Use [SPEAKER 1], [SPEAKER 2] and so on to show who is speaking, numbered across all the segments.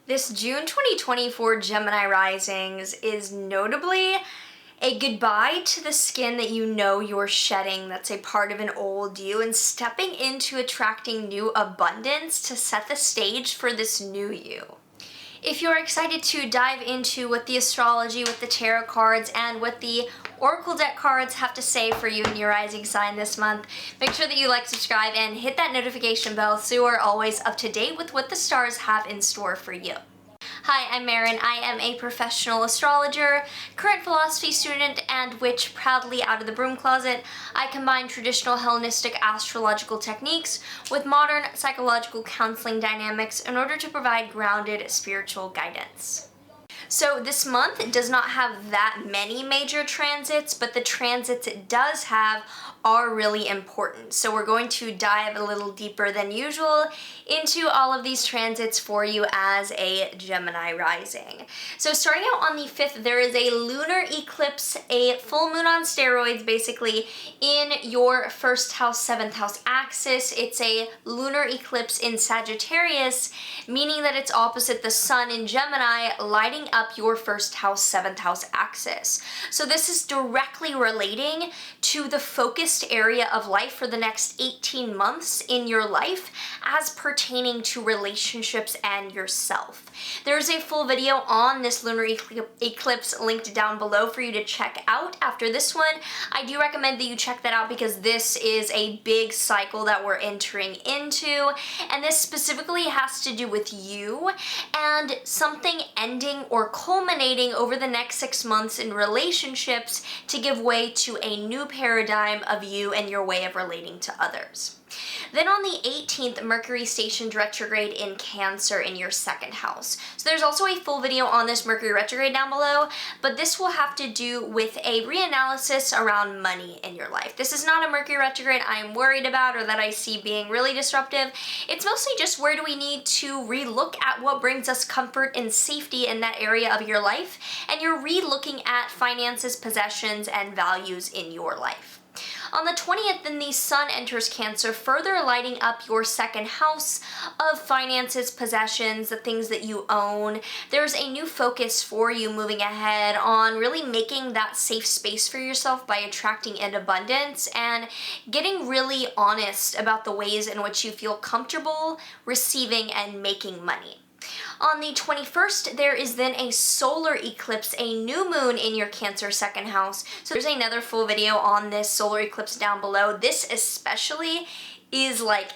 [SPEAKER 1] This June 2024 Gemini Risings is notably a goodbye to the skin that you know you're shedding that's a part of an old you and stepping into attracting new abundance to set the stage for this new you. If you're excited to dive into what the astrology, what the tarot cards, and what the oracle deck cards have to say for you and your rising sign this month, make sure that you like, subscribe, and hit that notification bell so you are always up to date with what the stars have in store for you. Hi, I'm Maren. I am a professional astrologer, current philosophy student, and witch proudly out of the broom closet. I combine traditional Hellenistic astrological techniques with modern psychological counseling dynamics in order to provide grounded spiritual guidance. So this month does not have that many major transits, but the transits it does have are really important. So we're going to dive a little deeper than usual into all of these transits for you as a Gemini rising. So starting out on the 5th, there is a lunar eclipse, a full moon on steroids basically, in your 1st house, 7th house axis. It's a lunar eclipse in Sagittarius, meaning that it's opposite the sun in Gemini, lighting up your 1st house, 7th house axis. So this is directly relating to the focused area of life for the next 18 months in your life as pertaining to relationships and yourself. There's a full video on this lunar eclipse linked down below for you to check out after this one. I do recommend that you check that out because this is a big cycle that we're entering into, and this specifically has to do with you and something ending or culminating over the next 6 months in relationships to give way to a new paradigm of you and your way of relating to others. Then on the 18th, Mercury stationed retrograde in Cancer in your 2nd house. So there's also a full video on this Mercury retrograde down below, but this will have to do with a reanalysis around money in your life. This is not a Mercury retrograde I'm worried about or that I see being really disruptive. It's mostly just where do we need to relook at what brings us comfort and safety in that area of your life, and you're re-looking at finances, possessions, and values in your life. On the 20th, then the sun enters Cancer, further lighting up your 2nd house of finances, possessions, the things that you own. There's a new focus for you moving ahead on really making that safe space for yourself by attracting in abundance and getting really honest about the ways in which you feel comfortable receiving and making money. On the 21st, there is then a solar eclipse, a new moon in your Cancer 2nd house. So there's another full video on this solar eclipse down below. This especially is like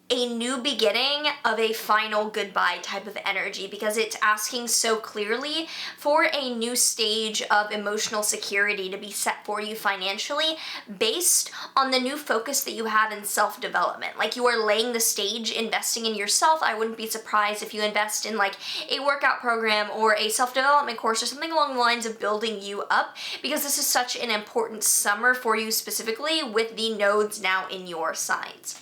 [SPEAKER 1] a new beginning of a final goodbye type of energy because it's asking so clearly for a new stage of emotional security to be set for you financially based on the new focus that you have in self-development. Like you are laying the stage, investing in yourself. I wouldn't be surprised if you invest in like a workout program or a self-development course or something along the lines of building you up, because this is such an important summer for you specifically with the nodes now in your signs.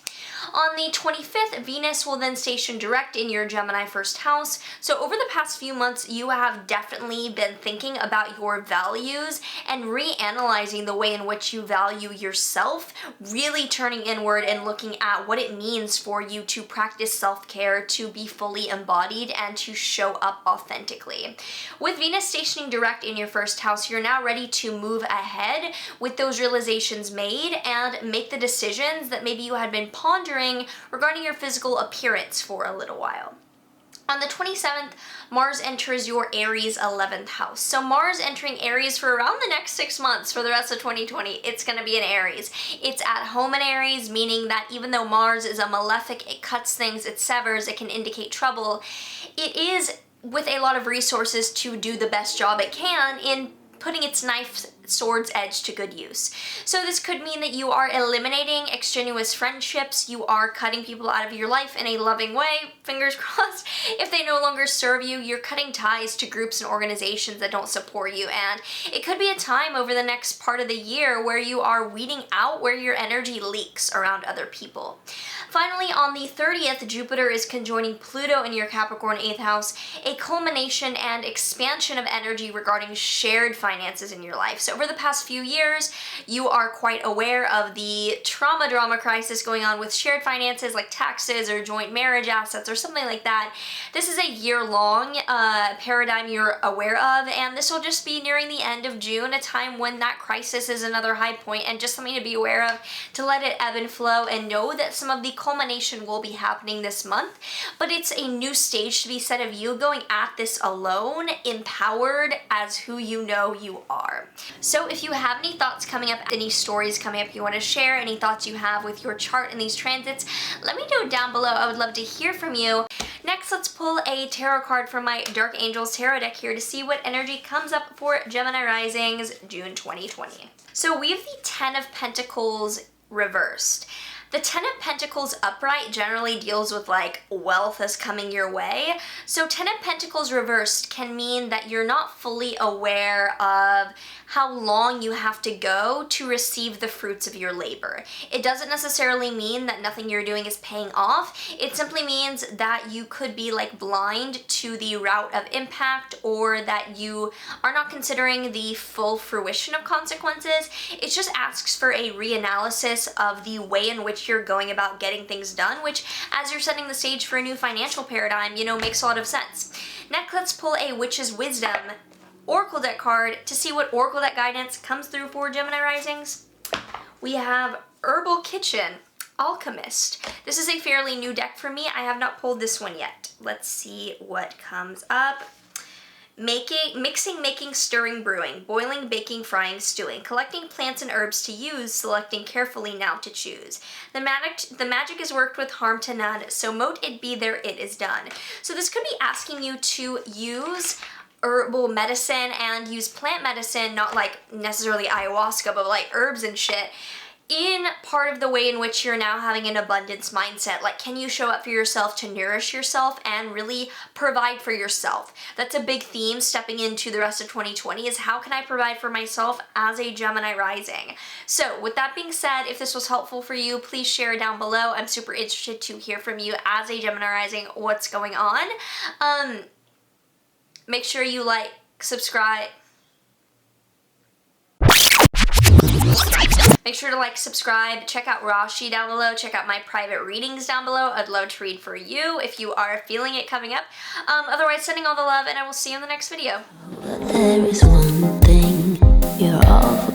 [SPEAKER 1] On the 25th, Venus will then station direct in your Gemini 1st house. So over the past few months, you have definitely been thinking about your values and reanalyzing the way in which you value yourself, really turning inward and looking at what it means for you to practice self-care, to be fully embodied, and to show up authentically. With Venus stationing direct in your 1st house, you're now ready to move ahead with those realizations made and make the decisions that maybe you had been pondering regarding your physical appearance for a little while. On the 27th, Mars enters your Aries 11th house. So Mars entering Aries for around the next 6 months for the rest of 2020, it's going to be in Aries. It's at home in Aries, meaning that even though Mars is a malefic, it cuts things, it severs, it can indicate trouble. It is with a lot of resources to do the best job it can in putting its knife sword's edge to good use. So this could mean that you are eliminating extraneous friendships, you are cutting people out of your life in a loving way, fingers crossed. If they no longer serve you, you're cutting ties to groups and organizations that don't support you, and it could be a time over the next part of the year where you are weeding out where your energy leaks around other people. Finally, on the 30th, Jupiter is conjoining Pluto in your Capricorn 8th house, a culmination and expansion of energy regarding shared finances in your life. So over the past few years, you are quite aware of the trauma drama crisis going on with shared finances like taxes or joint marriage assets or something like that. This is a year-long paradigm you're aware of, and this will just be nearing the end of June, a time when that crisis is another high point, and just something to be aware of, to let it ebb and flow and know that some of the culmination will be happening this month, but it's a new stage to be set of you going at this alone, empowered as who you know you are. So if you have any thoughts coming up, any stories coming up you want to share, any thoughts you have with your chart in these transits, let me know down below. I would love to hear from you. Next, let's pull a tarot card from my Dark Angels tarot deck here to see what energy comes up for Gemini Risings June 2020. So we have the Ten of Pentacles reversed. The Ten of Pentacles upright generally deals with like wealth is coming your way. So Ten of Pentacles reversed can mean that you're not fully aware of how long you have to go to receive the fruits of your labor. It doesn't necessarily mean that nothing you're doing is paying off. It simply means that you could be like blind to the route of impact, or that you are not considering the full fruition of consequences. It just asks for a reanalysis of the way in which you're going about getting things done, which, as you're setting the stage for a new financial paradigm, you know, makes a lot of sense. Next, let's pull a Witch's Wisdom Oracle deck card to see what Oracle deck guidance comes through for Gemini Risings. We have Herbal Kitchen Alchemist. This is a fairly new deck for me. I have not pulled this one yet. Let's see what comes up. Mixing, making, stirring, brewing, boiling, baking, frying, stewing, collecting plants and herbs to use, selecting carefully now to choose. The magic is worked with harm to none, so mote it be there it is done. So this could be asking you to use herbal medicine and use plant medicine, not like necessarily ayahuasca, but like herbs and shit, in part of the way in which you're now having an abundance mindset. Like, can you show up for yourself to nourish yourself and really provide for yourself? That's a big theme stepping into the rest of 2020, is how can I provide for myself as a Gemini rising? So with that being said, if this was helpful for you, please share down below. I'm super interested to hear from you as a Gemini rising, what's going on. Make sure you like, subscribe. Make sure to like, subscribe, check out Rashi down below, check out my private readings down below. I'd love to read for you if you are feeling it coming up. Otherwise, sending all the love, and I will see you in the next video.
[SPEAKER 2] But there is one thing you're all